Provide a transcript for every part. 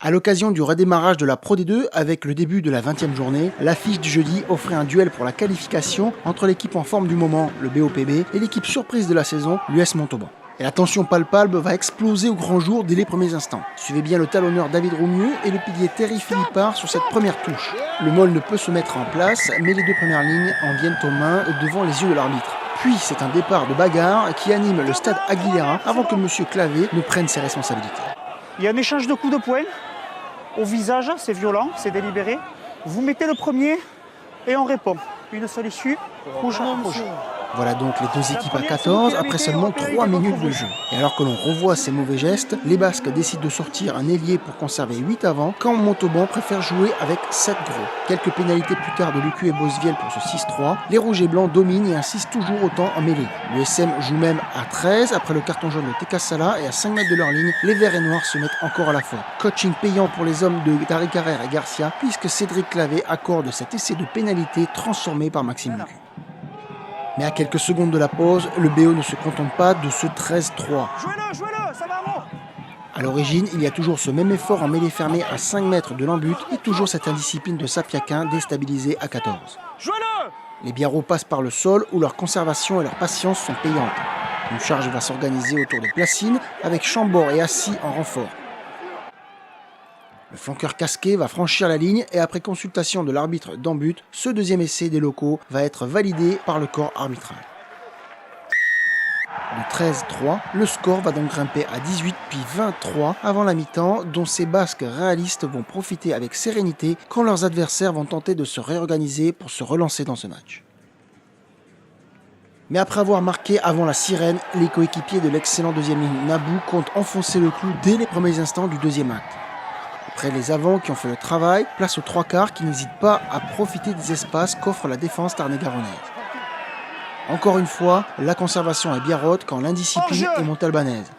À l'occasion du redémarrage de la Pro D2 avec le début de la 20e journée, l'affiche du jeudi offrait un duel pour la qualification entre l'équipe en forme du moment, le BOPB, et l'équipe surprise de la saison, l'US Montauban. Et la tension palpable va exploser au grand jour dès les premiers instants. Suivez bien le talonneur David Romieux et le pilier Terry Philippard sur cette première touche. Le môle ne peut se mettre en place, mais les deux premières lignes en viennent aux mains devant les yeux de l'arbitre. Puis c'est un départ de bagarre qui anime le stade Aguilera avant que M. Clavé ne prenne ses responsabilités. Il y a un échange de coups de poing au visage, c'est violent, c'est délibéré. Vous mettez le premier et on répond. Une seule issue, rouge, rouge. Voilà donc les deux équipes à 14 après seulement 3 minutes de jeu. Et alors que l'on revoit ces mauvais gestes, les Basques décident de sortir un ailier pour conserver 8 avant, quand Montauban préfère jouer avec 7 gros. Quelques pénalités plus tard de Lucu et Bosviel pour ce 6-3, les rouges et blancs dominent et insistent toujours autant en mêlée. L'USM joue même à 13 après le carton jaune de Tekassala et à 5 mètres de leur ligne, les verts et noirs se mettent encore à la faute. Coaching payant pour les hommes de Dari Carrère et Garcia, puisque Cédric Clavé accorde cet essai de pénalité transformé par Maxime Lucu. Mais à quelques secondes de la pause, le BO ne se contente pas de ce 13-3. Jouez-le, ça va bon. À l'origine, il y a toujours ce même effort en mêlée fermée à 5 mètres de l'embut et toujours cette indiscipline de Sapiaquin déstabilisée à 14. Jouez-le. Les Biarros passent par le sol où leur conservation et leur patience sont payantes. Une charge va s'organiser autour de Placine avec Chambord et Assis en renfort. Le flanqueur casqué va franchir la ligne et après consultation de l'arbitre d'embut, ce deuxième essai des locaux va être validé par le corps arbitral. De 13-3, le score va donc grimper à 18 puis 23 avant la mi-temps dont ces Basques réalistes vont profiter avec sérénité quand leurs adversaires vont tenter de se réorganiser pour se relancer dans ce match. Mais après avoir marqué avant la sirène, les coéquipiers de l'excellent deuxième ligne Nabou comptent enfoncer le clou dès les premiers instants du deuxième acte. Après les avants qui ont fait le travail, place aux trois quarts qui n'hésitent pas à profiter des espaces qu'offre la défense tarn-et-garonnaise. Encore une fois, la conservation est biarrote quand l'indiscipline est montalbanaise.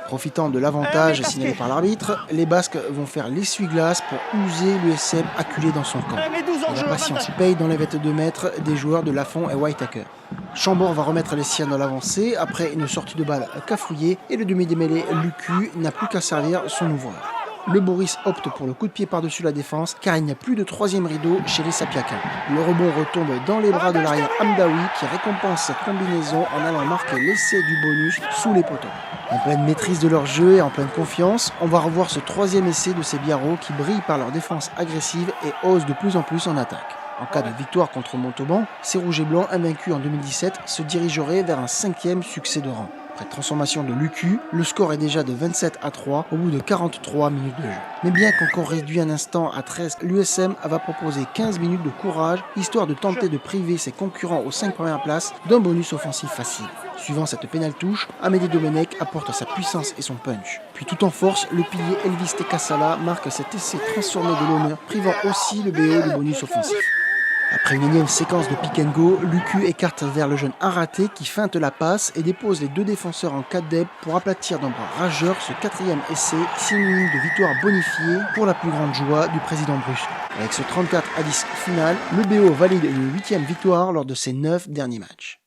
Profitant de l'avantage signalé par l'arbitre, les Basques vont faire l'essuie-glace pour user l'USM acculé dans son camp. Et la patience paye dans les 22 mètres des joueurs de Lafont et Whitaker. Chambord va remettre les siens dans l'avancée après une sortie de balle cafouillée et le demi-démêlé Lucu n'a plus qu'à servir son ouvreur. Le Boris opte pour le coup de pied par-dessus la défense car il n'y a plus de troisième rideau chez les Sapiaquins. Le rebond retombe dans les bras de l'arrière Hamdaoui qui récompense cette combinaison en allant marquer l'essai du bonus sous les poteaux. En pleine maîtrise de leur jeu et en pleine confiance, on va revoir ce troisième essai de ces Biarros qui brillent par leur défense agressive et osent de plus en plus en attaque. En cas de victoire contre Montauban, ces rouges et blancs invaincus en 2017 se dirigeraient vers un 5e succès de rang. Après transformation de Lucu, le score est déjà de 27-3 au bout de 43 minutes de jeu. Mais bien qu'encore réduit un instant à 13, l'USM va proposer 15 minutes de courage, histoire de tenter de priver ses concurrents aux 5 premières places d'un bonus offensif facile. Suivant cette pénale touche, Amédée Domenech apporte sa puissance et son punch. Puis tout en force, le pilier Elvis Tekassala marque cet essai transformé de l'honneur, privant aussi le BO du bonus offensif. Après une énième séquence de pick and go, Lucu écarte vers le jeune Araté qui feinte la passe et dépose les deux défenseurs en 4 deb pour aplatir d'un bras rageur ce 4e essai, synonyme de victoire bonifiée pour la plus grande joie du président Brusque. Avec ce 34-10 final, le BO valide une 8e victoire lors de ses 9 derniers matchs.